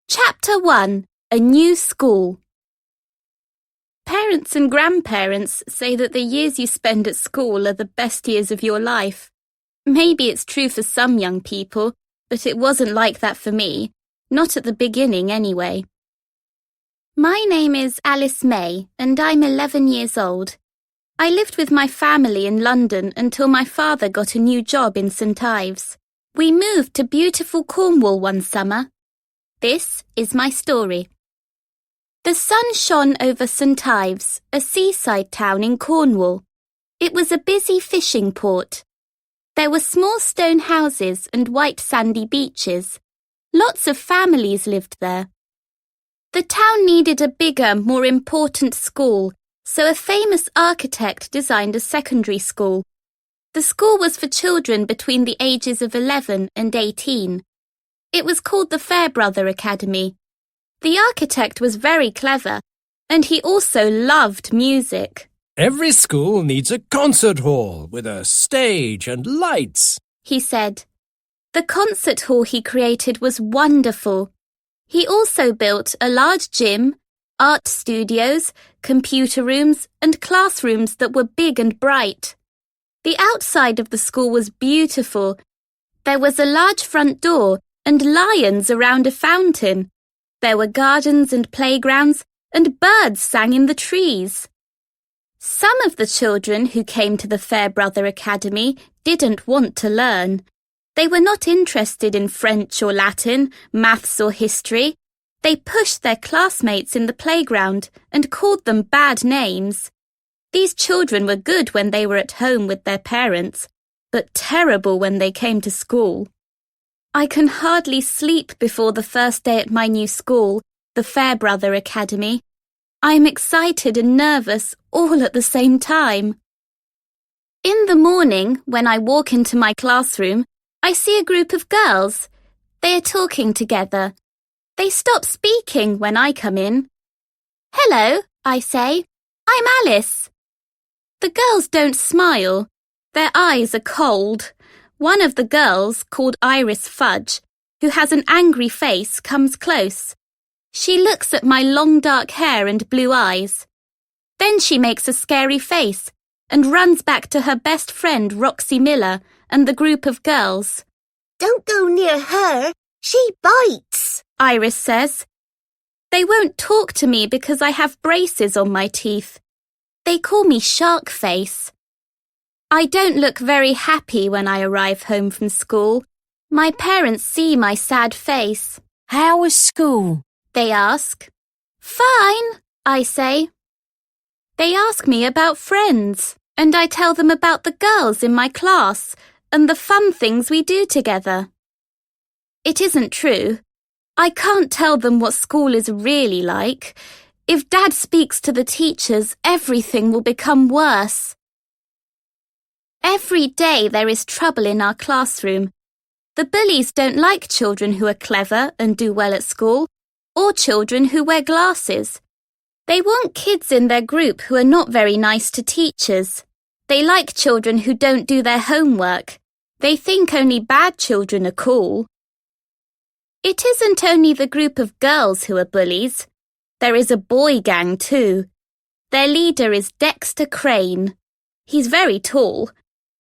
Chapter 1. A New School. Parents and grandparents say that the years you spend at school are the best years of your life. Maybe it's true for some young people, but it wasn't like that for me. Not at the beginning, anyway. My name is Alice May, and I'm 11 years old. I lived with my family in London until my father got a new job in St Ives. We moved to beautiful Cornwall one summer. This is my story. The sun shone over St Ives, a seaside town in Cornwall. It was a busy fishing port. There were small stone houses and white sandy beaches. Lots of families lived there. The town needed a bigger, more important school, so a famous architect designed a secondary school. The school was for children between the ages of 11 and 18. It was called the Fairbrother Academy. The architect was very clever, and he also loved music. Every school needs a concert hall with a stage and lights, he said. The concert hall he created was wonderful. He also built a large gym, art studios, computer rooms, and classrooms that were big and bright. The outside of the school was beautiful. There was a large front door and lions around a fountain. There were gardens and playgrounds, and birds sang in the trees. Some of the children who came to the Fairbrother Academy didn't want to learn. They were not interested in French or Latin, maths or history. They pushed their classmates in the playground and called them bad names. These children were good when they were at home with their parents, but terrible when they came to school. I can hardly sleep before the first day at my new school, the Fairbrother Academy. I am excited and nervous all at the same time. In the morning, when I walk into my classroom, I see a group of girls. They are talking together. They stop speaking when I come in. "Hello," I say. "I'm Alice." The girls don't smile. Their eyes are cold. One of the girls, called Iris Fudge, who has an angry face, comes close. She looks at my long dark hair and blue eyes. Then she makes a scary face and runs back to her best friend Roxy Miller and the group of girls. "Don't go near her. She bites," Iris says. They won't talk to me because I have braces on my teeth. They call me Shark Face. I don't look very happy when I arrive home from school. My parents see my sad face. "How was school?" they ask. "Fine," I say. They ask me about friends, and I tell them about the girls in my class and the fun things we do together. It isn't true. I can't tell them what school is really like. If Dad speaks to the teachers, everything will become worse. Every day there is trouble in our classroom. The bullies don't like children who are clever and do well at school, or children who wear glasses. They want kids in their group who are not very nice to teachers. They like children who don't do their homework. They think only bad children are cool. It isn't only the group of girls who are bullies. There is a boy gang too. Their leader is Dexter Crane. He's very tall.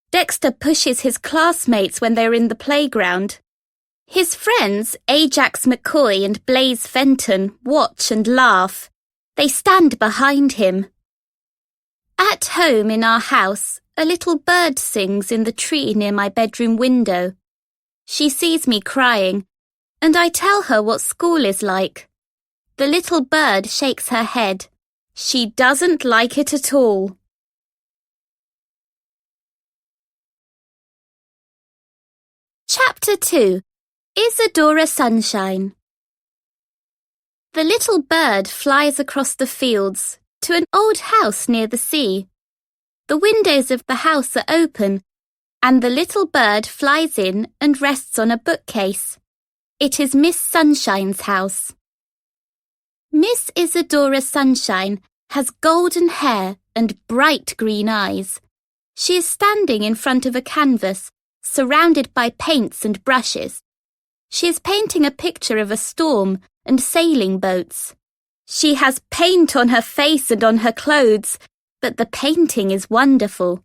Dexter pushes his classmates when they're in the playground. His friends, Ajax McCoy and Blaze Fenton, watch and laugh. They stand behind him. At home in our house, a little bird sings in the tree near my bedroom window. She sees me crying, and I tell her what school is like. The little bird shakes her head. She doesn't like it at all. Chapter 2. Isidora Sunshine. The little bird flies across the fields to an old house near the sea. The windows of the house are open, and the little bird flies in and rests on a bookcase. It is Miss Sunshine's house. Miss Isidora Sunshine has golden hair and bright green eyes. She is standing in front of a canvas, surrounded by paints and brushes. She is painting a picture of a storm and sailing boats. She has paint on her face and on her clothes, but the painting is wonderful.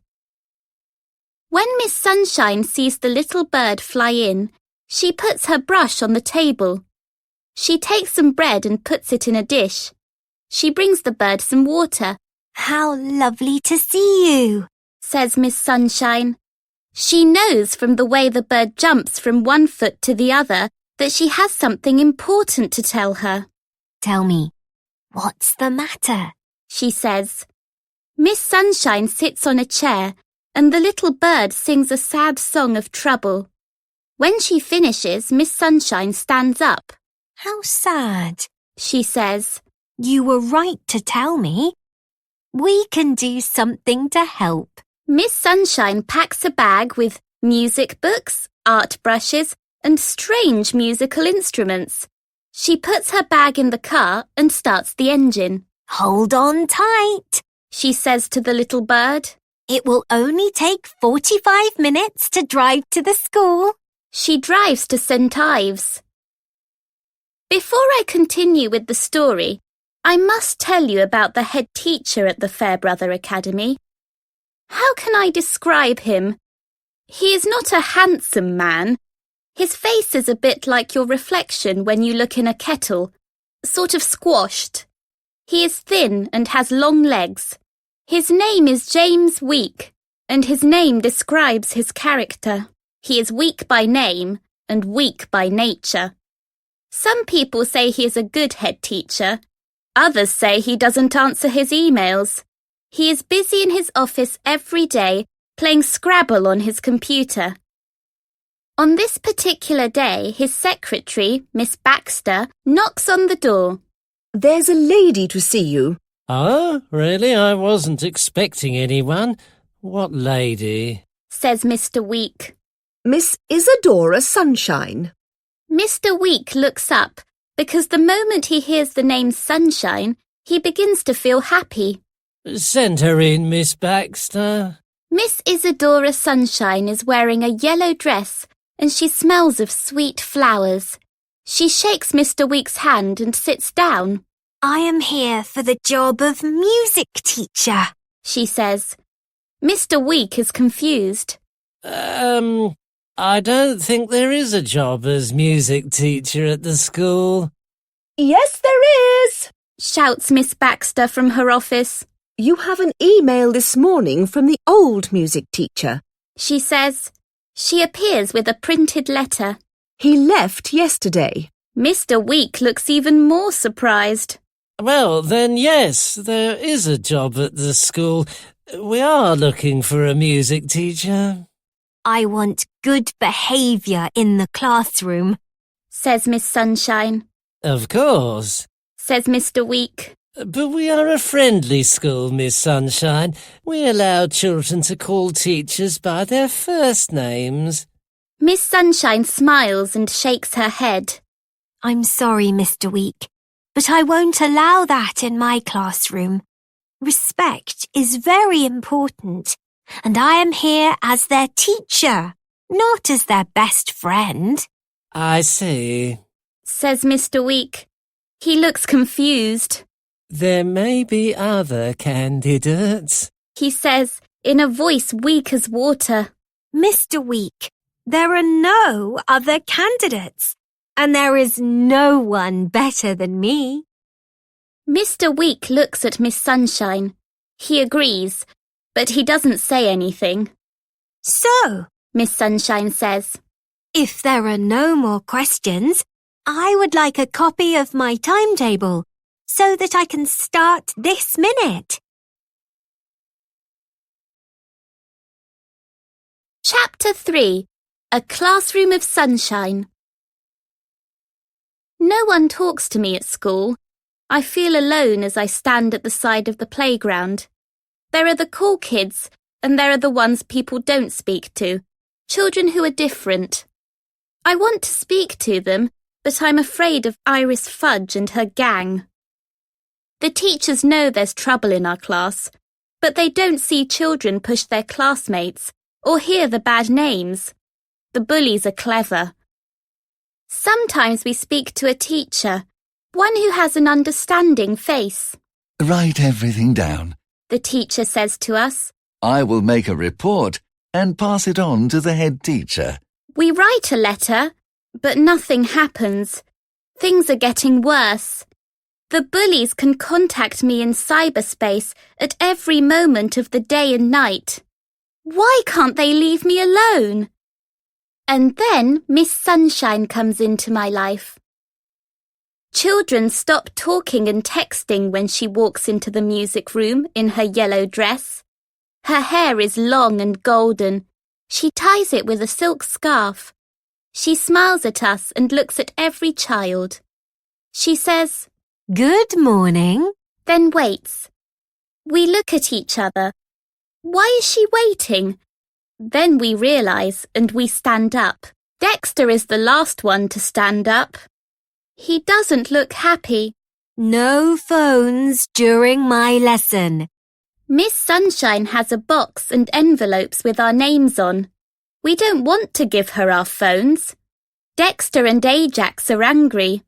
When Miss Sunshine sees the little bird fly in, she puts her brush on the table. She takes some bread and puts it in a dish. She brings the bird some water. How lovely to see you, says Miss Sunshine. She knows from the way the bird jumps from one foot to the other that she has something important to tell her. Tell me, what's the matter? She says. Miss Sunshine sits on a chair and the little bird sings a sad song of trouble. When she finishes, Miss Sunshine stands up. How sad, she says. You were right to tell me. We can do something to help. Miss Sunshine packs a bag with music books, art brushes, and strange musical instruments. She puts her bag in the car and starts the engine. Hold on tight, she says to the little bird. It will only take 45 minutes to drive to the school. She drives to St. Ives. Before I continue with the story, I must tell you about the head teacher at the Fairbrother Academy. How can I describe him? He is not a handsome man. His face is a bit like your reflection when you look in a kettle, sort of squashed. He is thin and has long legs. His name is James Weak, and his name describes his character. He is weak by name and weak by nature. Some people say he is a good head teacher. Others say he doesn't answer his emails. He is busy in his office every day, playing Scrabble on his computer. On this particular day, his secretary, Miss Baxter, knocks on the door. There's a lady to see you. Oh, really? I wasn't expecting anyone. What lady? Says Mr. Weak. Miss Isidora Sunshine. Mr. Weak looks up because the moment he hears the name Sunshine, he begins to feel happy. Send her in, Miss Baxter. Miss Isidora Sunshine is wearing a yellow dress and she smells of sweet flowers. She shakes Mr. Weak's hand and sits down. I am here for the job of music teacher, she says. Mr. Weak is confused. I don't think there is a job as music teacher at the school. Yes, there is, shouts Miss Baxter from her office. You have an email this morning from the old music teacher, she says. She appears with a printed letter. He left yesterday. Mr. Weak looks even more surprised. Well, then yes, there is a job at the school. We are looking for a music teacher. I want good behaviour in the classroom, says Miss Sunshine. Of course, says Mr. Weak. But we are a friendly school, Miss Sunshine. We allow children to call teachers by their first names. Miss Sunshine smiles and shakes her head. I'm sorry, Mr. Weak, but I won't allow that in my classroom. Respect is very important, and I am here as their teacher, not as their best friend. I see, says Mr. Weak. He looks confused. There may be other candidates, he says in a voice weak as water. Mr. Weak, there are no other candidates, and there is no one better than me. Mr. Weak looks at Miss Sunshine. He agrees, but he doesn't say anything. So, Miss Sunshine says, if there are no more questions, I would like a copy of my timetable so that I can start this minute. Chapter 3. A Classroom of Sunshine. No one talks to me at school. I feel alone as I stand at the side of the playground. There are the cool kids, and there are the ones people don't speak to, children who are different. I want to speak to them, but I'm afraid of Iris Fudge and her gang. The teachers know there's trouble in our class, but they don't see children push their classmates or hear the bad names. The bullies are clever. Sometimes we speak to a teacher, One who has an understanding face. Write everything down. The teacher says to us. I will make a report and pass it on to the head teacher. We write a letter, but nothing happens. Things are getting worse. The bullies can contact me in cyberspace at every moment of the day and night. Why can't they leave me alone? And then Miss Sunshine comes into my life. Children stop talking and texting when she walks into the music room in her yellow dress. Her hair is long and golden. She ties it with a silk scarf. She smiles at us and looks at every child. She says, Good morning. Then waits. We look at each other. Why is she waiting? Then we realise and we stand up. Dexter is the last one to stand up. He doesn't look happy. No phones during my lesson. Miss Sunshine has a box and envelopes with our names on. We don't want to give her our phones. Dexter and Ajax are angry.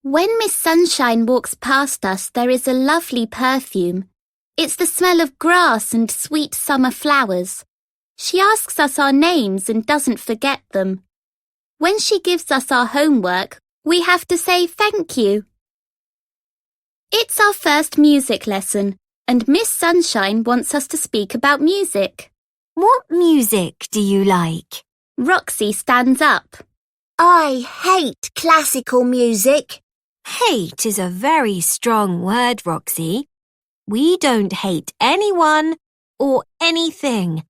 When Miss Sunshine walks past us, there is a lovely perfume. It's the smell of grass and sweet summer flowers. She asks us our names and doesn't forget them. When she gives us our homework, we have to say thank you. It's our first music lesson, and Miss Sunshine wants us to speak about music. What music do you like? Roxy stands up. I hate classical music. Hate is a very strong word, Roxy. We don't hate anyone or anything.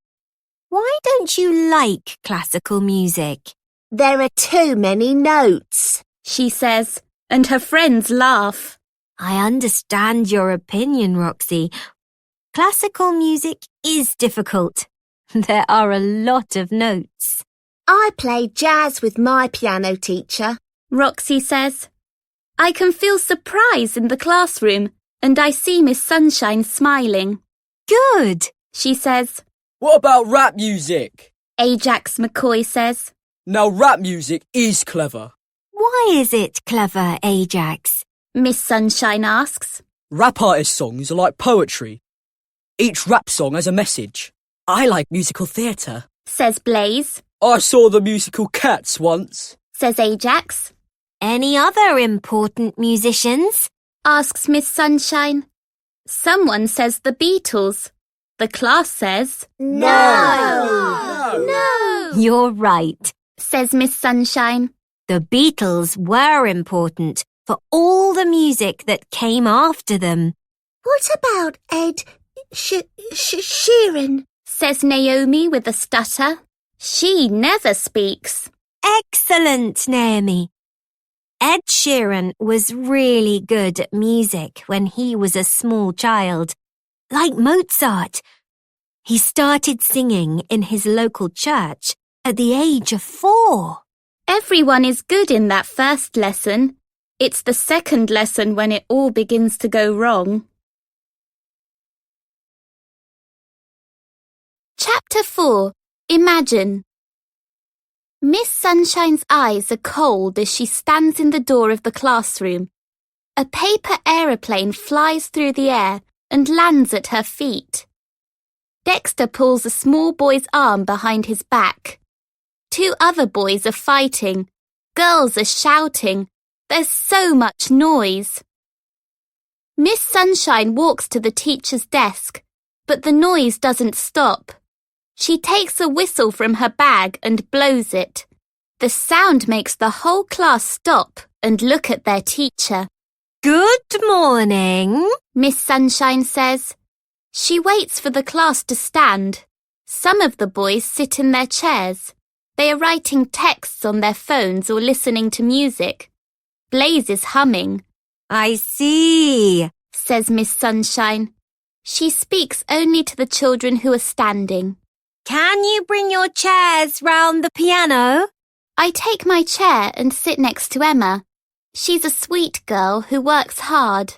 Why don't you like classical music? There are too many notes, she says, and her friends laugh. I understand your opinion, Roxy. Classical music is difficult. There are a lot of notes. I play jazz with my piano teacher, Roxy says. I can feel surprise in the classroom, and I see Miss Sunshine smiling. Good, she says. What about rap music? Ajax McCoy says. Now rap music is clever. Why is it clever, Ajax? Miss Sunshine asks. Rap artist songs are like poetry. Each rap song has a message. I like musical theatre, says Blaze. I saw the musical Cats once, says Ajax. Any other important musicians? Asks Miss Sunshine. Someone says the Beatles. The class says, No! You're right, says Miss Sunshine. The Beatles were important for all the music that came after them. What about Ed Sheeran? Says Naomi with a stutter. She never speaks. Excellent, Naomi. Ed Sheeran was really good at music when he was a small child. Like Mozart. He started singing in his local church at the age of 4. Everyone is good in that first lesson. It's the second lesson when it all begins to go wrong. Chapter 4. Imagine. Miss Sunshine's eyes are cold as she stands in the door of the classroom. A paper aeroplane flies through the air and lands at her feet. Dexter pulls a small boy's arm behind his back. 2 other boys are fighting. Girls are shouting. There's so much noise. Miss Sunshine walks to the teacher's desk, but the noise doesn't stop. She takes a whistle from her bag and blows it. The sound makes the whole class stop and look at their teacher. Good morning, Miss Sunshine says. She waits for the class to stand. Some of the boys sit in their chairs. They are writing texts on their phones or listening to music. Blaze is humming. I see, says Miss Sunshine. She speaks only to the children who are standing. Can you bring your chairs round the piano? I take my chair and sit next to Emma. She's a sweet girl who works hard.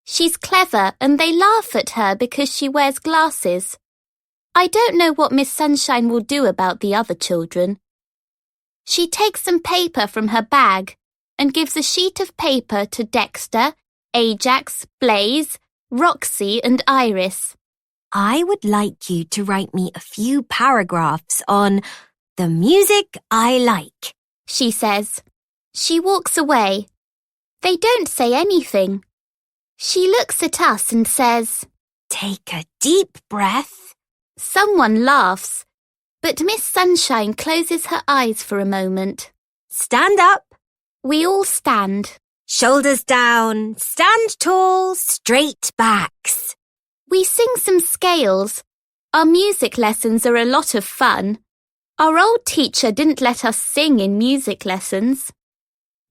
She's clever and they laugh at her because she wears glasses. I don't know what Miss Sunshine will do about the other children. She takes some paper from her bag and gives a sheet of paper to Dexter, Ajax, Blaze, Roxy and Iris. I would like you to write me a few paragraphs on the music I like, she says. She walks away. They don't say anything. She looks at us and says, Take a deep breath. Someone laughs, but Miss Sunshine closes her eyes for a moment. Stand up. We all stand. Shoulders down. Stand tall. Straight backs. We sing some scales. Our music lessons are a lot of fun. Our old teacher didn't let us sing in music lessons.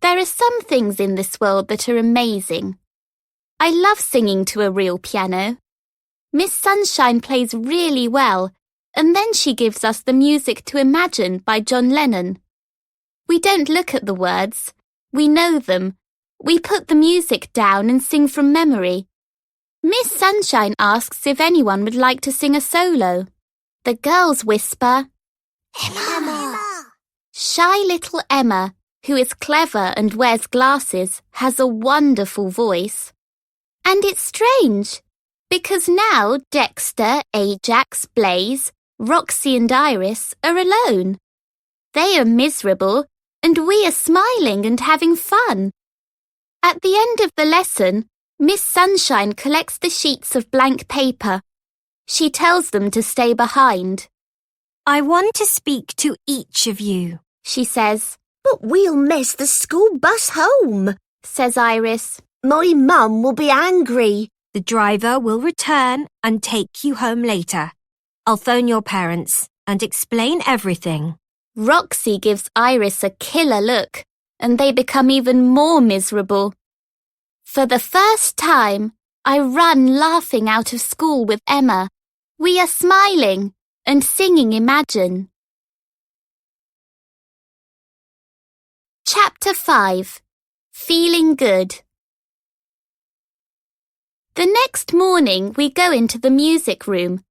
There are some things in this world that are amazing. I love singing to a real piano. Miss Sunshine plays really well, and then she gives us the music to Imagine by John Lennon. We don't look at the words. We know them. We put the music down and sing from memory. Miss Sunshine asks if anyone would like to sing a solo. The girls whisper, Emma. Shy little Emma, who is clever and wears glasses, has a wonderful voice. And it's strange, because now Dexter, Ajax, Blaze, Roxy and Iris are alone. They are miserable, and we are smiling and having fun. At the end of the lesson, Miss Sunshine collects the sheets of blank paper. She tells them to stay behind. I want to speak to each of you, she says. But we'll miss the school bus home, says Iris. My mum will be angry. The driver will return and take you home later. I'll phone your parents and explain everything. Roxy gives Iris a killer look, and they become even more miserable. For the first time, I run laughing out of school with Emma. We are smiling and singing Imagine. Chapter 5. Feeling Good. The next morning we go into the music room.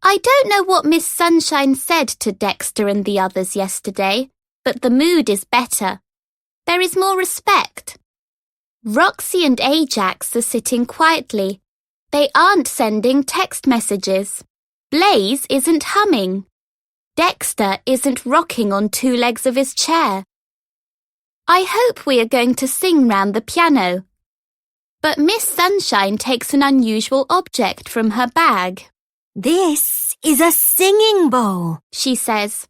I don't know what Miss Sunshine said to Dexter and the others yesterday, but the mood is better. There is more respect. Roxy and Ajax are sitting quietly. They aren't sending text messages. Blaze isn't humming. Dexter isn't rocking on 2 legs of his chair. I hope we are going to sing round the piano. But Miss Sunshine takes an unusual object from her bag. This is a singing bowl, she says.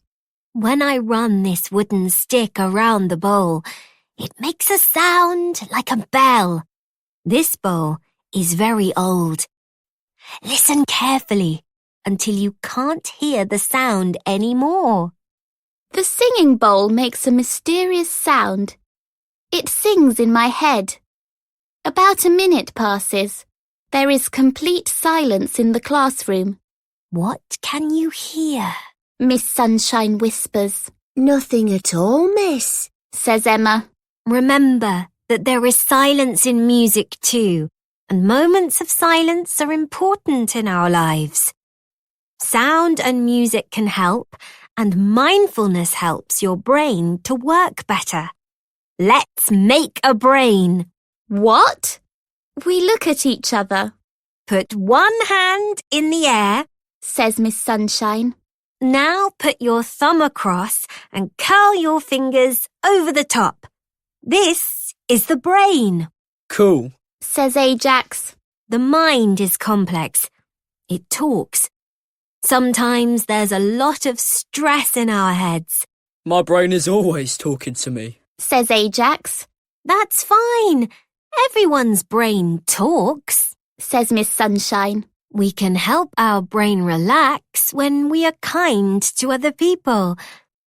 When I run this wooden stick around the bowl, it makes a sound like a bell. This bowl is very old. Listen carefully until you can't hear the sound anymore. The singing bowl makes a mysterious sound. It sings in my head. About a minute passes. There is complete silence in the classroom. What can you hear? Miss Sunshine whispers. Nothing at all, miss, says Emma. Remember that there is silence in music too, and moments of silence are important in our lives. Sound and music can help, and mindfulness helps your brain to work better. Let's make a brain. What? We look at each other. Put one hand in the air, says Miss Sunshine. Now put your thumb across and curl your fingers over the top. This is the brain. Cool, says Ajax. The mind is complex. It talks. Sometimes there's a lot of stress in our heads. My brain is always talking to me, says Ajax. That's fine. Everyone's brain talks, says Miss Sunshine. We can help our brain relax when we are kind to other people.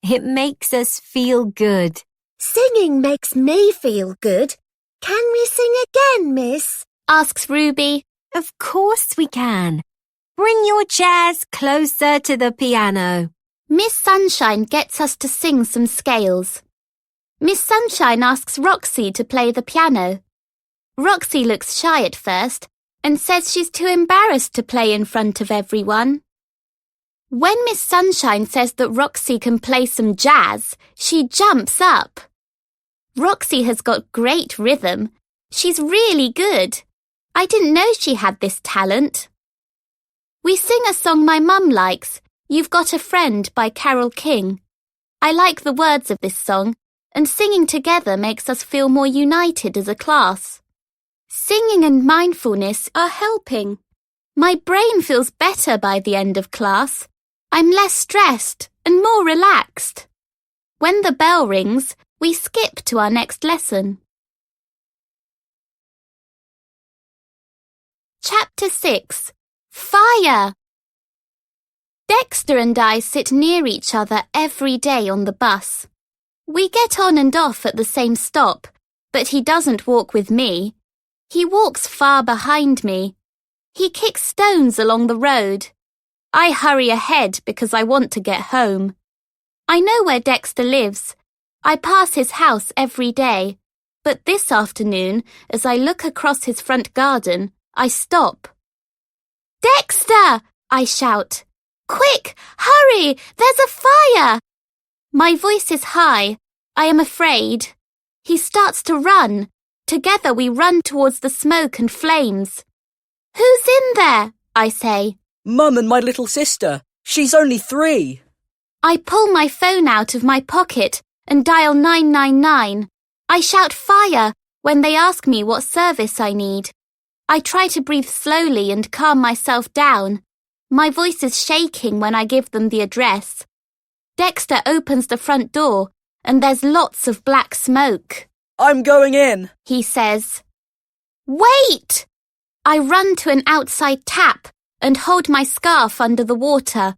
It makes us feel good. Singing makes me feel good. Can we sing again, miss? Asks Ruby. Of course we can. Bring your chairs closer to the piano. Miss Sunshine gets us to sing some scales. Miss Sunshine asks Roxy to play the piano. Roxy looks shy at first and says she's too embarrassed to play in front of everyone. When Miss Sunshine says that Roxy can play some jazz, she jumps up. Roxy has got great rhythm. She's really good. I didn't know she had this talent. We sing a song my mum likes, You've Got a Friend by Carole King. I like the words of this song, and singing together makes us feel more united as a class. Singing and mindfulness are helping. My brain feels better by the end of class. I'm less stressed and more relaxed. When the bell rings, we skip to our next lesson. Chapter 6. Fire! Dexter and I sit near each other every day on the bus. We get on and off at the same stop, but he doesn't walk with me. He walks far behind me. He kicks stones along the road. I hurry ahead because I want to get home. I know where Dexter lives. I pass his house every day, but this afternoon, as I look across his front garden, I stop. Dexter! I shout. Quick! Hurry! There's a fire! My voice is high. I am afraid. He starts to run. Together we run towards the smoke and flames. Who's in there? I say. Mum and my little sister. She's only 3. I pull my phone out of my pocket and dial 999. I shout fire when they ask me what service I need. I try to breathe slowly and calm myself down. My voice is shaking when I give them the address. Dexter opens the front door and there's lots of black smoke. I'm going in, he says. Wait! I run to an outside tap and hold my scarf under the water.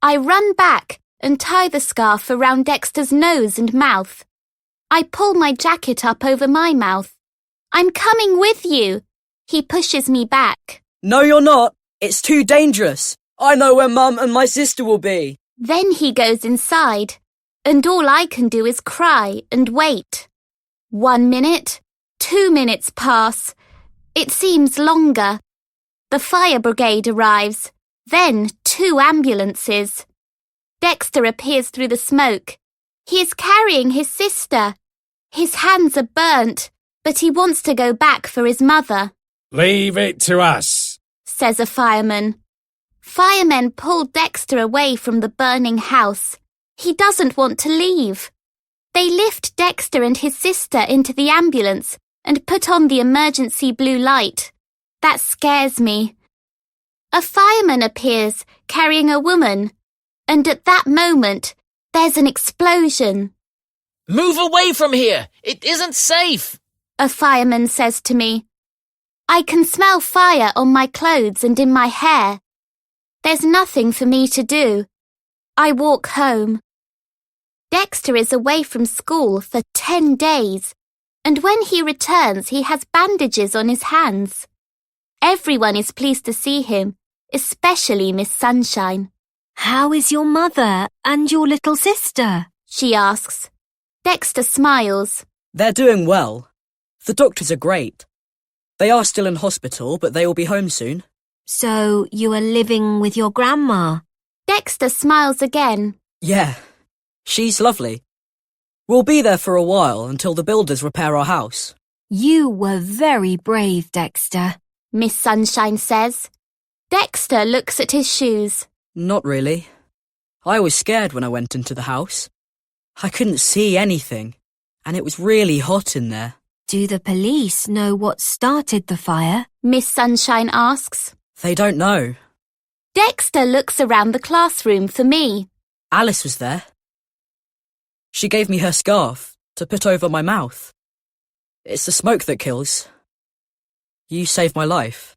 I run back and tie the scarf around Dexter's nose and mouth. I pull my jacket up over my mouth. I'm coming with you. He pushes me back. No, you're not. It's too dangerous. I know where Mum and my sister will be. Then he goes inside, and all I can do is cry and wait. 1 minute, 2 minutes pass. It seems longer. The fire brigade arrives, then 2 ambulances. Dexter appears through the smoke. He is carrying his sister. His hands are burnt, but he wants to go back for his mother. Leave it to us, says a fireman. Firemen pull Dexter away from the burning house. He doesn't want to leave. They lift Dexter and his sister into the ambulance and put on the emergency blue light. That scares me. A fireman appears carrying a woman, and at that moment, there's an explosion. Move away from here! It isn't safe! A fireman says to me. I can smell fire on my clothes and in my hair. There's nothing for me to do. I walk home. Dexter is away from school for 10 days, and when he returns, he has bandages on his hands. Everyone is pleased to see him, especially Miss Sunshine. How is your mother and your little sister? She asks. Dexter smiles. They're doing well. The doctors are great. They are still in hospital, but they will be home soon. So you are living with your grandma? Dexter smiles again. Yeah, she's lovely. We'll be there for a while until the builders repair our house. You were very brave, Dexter, Miss Sunshine says. Dexter looks at his shoes. Not really. I was scared when I went into the house. I couldn't see anything, and it was really hot in there. Do the police know what started the fire? Miss Sunshine asks. They don't know. Dexter looks around the classroom for me. Alice was there. She gave me her scarf to put over my mouth. It's the smoke that kills. You saved my life.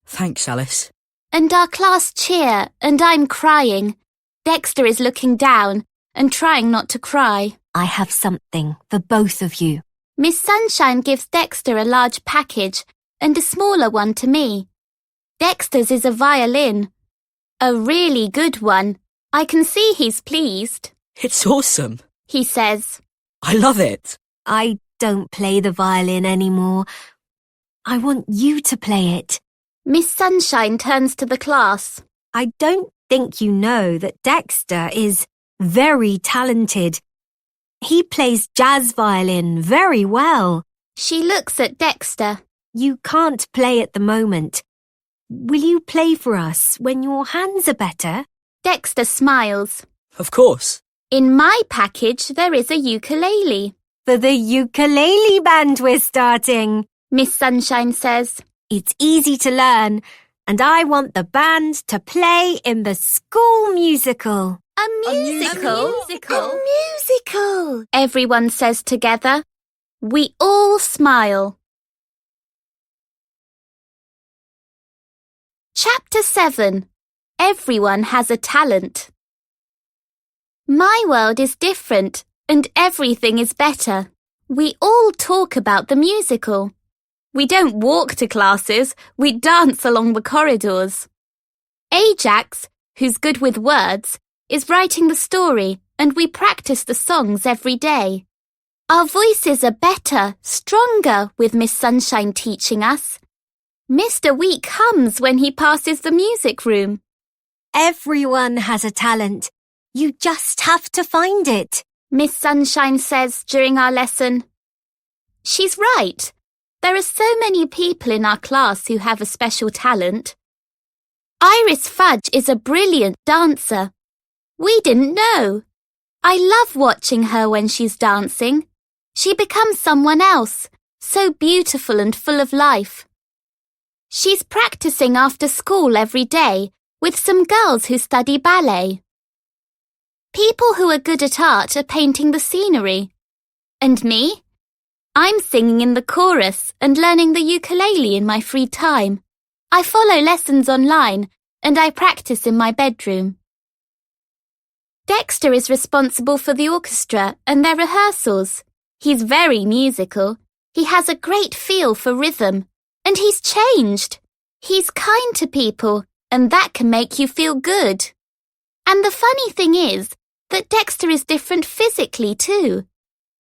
Thanks, Alice. And our class cheer, and I'm crying. Dexter is looking down and trying not to cry. I have something for both of you. Miss Sunshine gives Dexter a large package and a smaller one to me. Dexter's is a violin. A really good one. I can see he's pleased. It's awesome, he says. I love it. I don't play the violin anymore. I want you to play it. Miss Sunshine turns to the class. I don't think you know that Dexter is very talented. He plays jazz violin very well. She looks at Dexter. You can't play at the moment. Will you play for us when your hands are better? Dexter smiles. Of course. In my package, there is a ukulele. For the ukulele band we're starting. Miss Sunshine says. It's easy to learn, and I want the band to play in the school musical. A musical? A musical! Everyone says together. We all smile. Chapter 7. Everyone has a talent. My world is different and everything is better. We all talk about the musical. We don't walk to classes, we dance along the corridors. Ajax, who's good with words, is writing the story and we practice the songs every day. Our voices are better, stronger with Miss Sunshine teaching us. Mr. Week hums when he passes the music room. Everyone has a talent. You just have to find it. Miss Sunshine says during our lesson. She's right. There are so many people in our class who have a special talent. Iris Fudge is a brilliant dancer. We didn't know. I love watching her when she's dancing. She becomes someone else, so beautiful and full of life. She's practicing after school every day with some girls who study ballet. People who are good at art are painting the scenery. And me? I'm singing in the chorus and learning the ukulele in my free time. I follow lessons online and I practice in my bedroom. Dexter is responsible for the orchestra and their rehearsals. He's very musical. He has a great feel for rhythm. And he's changed. He's kind to people and that can make you feel good. And the funny thing is that Dexter is different physically too.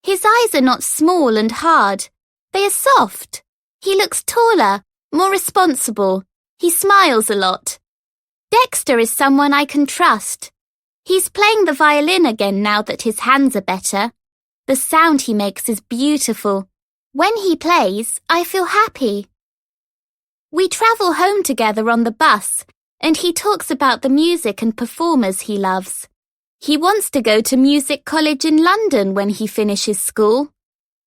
His eyes are not small and hard. They are soft. He looks taller, more responsible. He smiles a lot. Dexter is someone I can trust. He's playing the violin again now that his hands are better. The sound he makes is beautiful. When he plays, I feel happy. We travel home together on the bus, and he talks about the music and performers he loves. He wants to go to music college in London when he finishes school.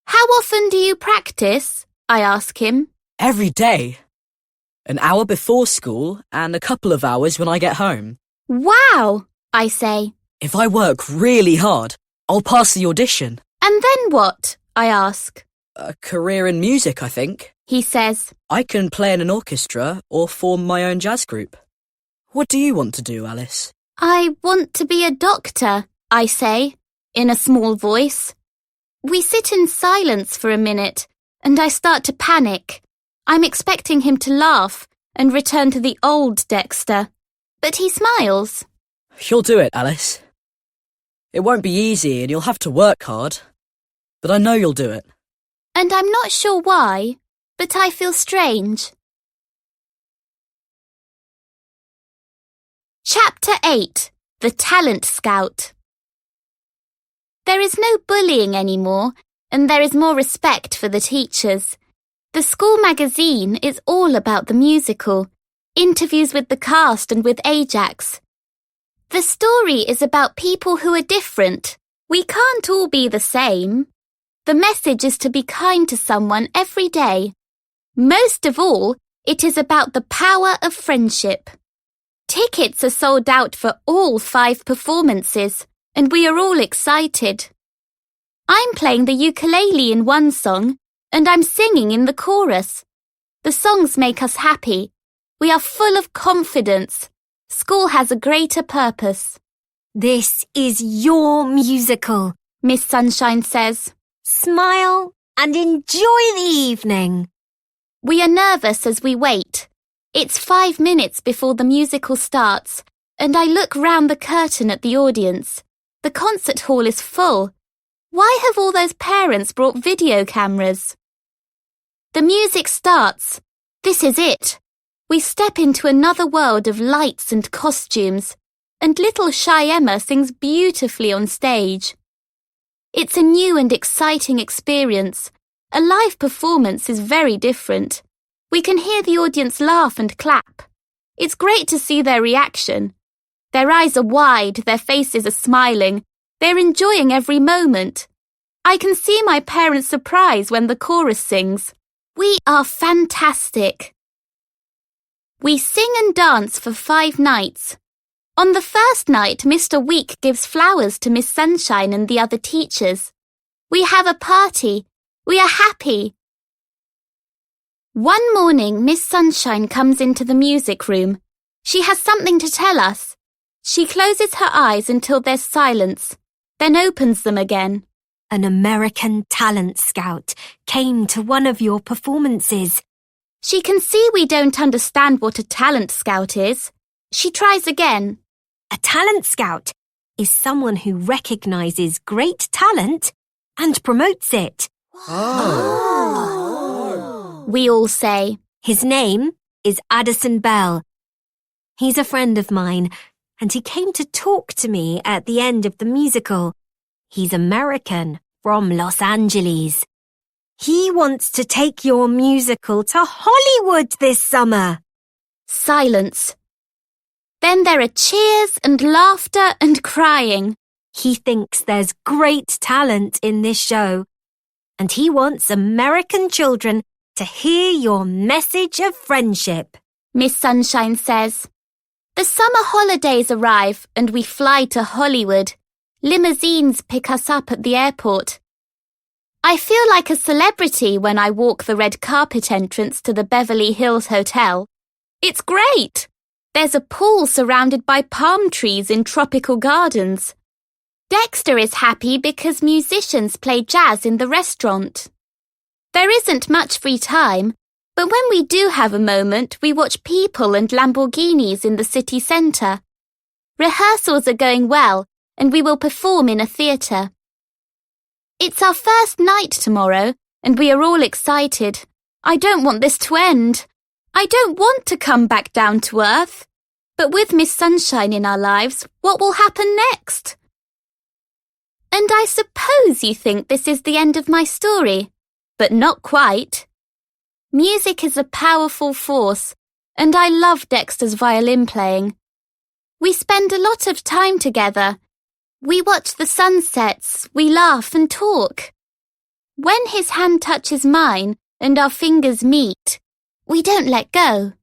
How often do you practice? I ask him. Every day. An hour before school and a couple of hours when I get home. Wow, I say. If I work really hard, I'll pass the audition. And then what? I ask. A career in music, I think. He says. I can play in an orchestra or form my own jazz group. What do you want to do, Alice? I want to be a doctor, I say, in a small voice. We sit in silence for a minute, and I start to panic. I'm expecting him to laugh and return to the old Dexter. But he smiles. You'll do it, Alice. It won't be easy and you'll have to work hard. But I know you'll do it. And I'm not sure why, but I feel strange. Chapter 8. The Talent Scout. There is no bullying anymore, and there is more respect for the teachers. The school magazine is all about the musical, interviews with the cast and with Ajax. The story is about people who are different. We can't all be the same. The message is to be kind to someone every day. Most of all, it is about the power of friendship. Tickets are sold out for all 5 performances, and we are all excited. I'm playing the ukulele in one song, and I'm singing in the chorus. The songs make us happy. We are full of confidence. School has a greater purpose. This is your musical, Miss Sunshine says. Smile and enjoy the evening. We are nervous as we wait. It's 5 minutes before the musical starts, and I look round the curtain at the audience. The concert hall is full. Why have all those parents brought video cameras? The music starts. This is it. We step into another world of lights and costumes, and little shy Emma sings beautifully on stage. It's a new and exciting experience. A live performance is very different. We can hear the audience laugh and clap. It's great to see their reaction. Their eyes are wide, their faces are smiling. They're enjoying every moment. I can see my parents' surprise when the chorus sings. We are fantastic. We sing and dance for 5 nights. On the first night, Mr. Week gives flowers to Miss Sunshine and the other teachers. We have a party. We are happy. One morning, Miss Sunshine comes into the music room. She has something to tell us. She closes her eyes until there's silence, then opens them again. An American talent scout came to one of your performances. She can see we don't understand what a talent scout is. She tries again. A talent scout is someone who recognizes great talent and promotes it. We all say. His name is Addison Bell. He's a friend of mine, and he came to talk to me at the end of the musical. He's American from Los Angeles. He wants to take your musical to Hollywood this summer. Silence. Then there are cheers and laughter and crying. He thinks there's great talent in this show, and he wants American children to hear your message of friendship. Miss Sunshine says. The summer holidays arrive and we fly to Hollywood. Limousines pick us up at the airport. I feel like a celebrity when I walk the red carpet entrance to the Beverly Hills Hotel. It's great! There's a pool surrounded by palm trees in tropical gardens. Dexter is happy because musicians play jazz in the restaurant. There isn't much free time, but when we do have a moment, we watch people and Lamborghinis in the city centre. Rehearsals are going well, and we will perform in a theatre. It's our first night tomorrow, and we are all excited. I don't want this to end. I don't want to come back down to earth. But with Miss Sunshine in our lives, what will happen next? And I suppose you think this is the end of my story, but not quite. Music is a powerful force, and I love Dexter's violin playing. We spend a lot of time together. We watch the sunsets, we laugh and talk. When his hand touches mine and our fingers meet, we don't let go.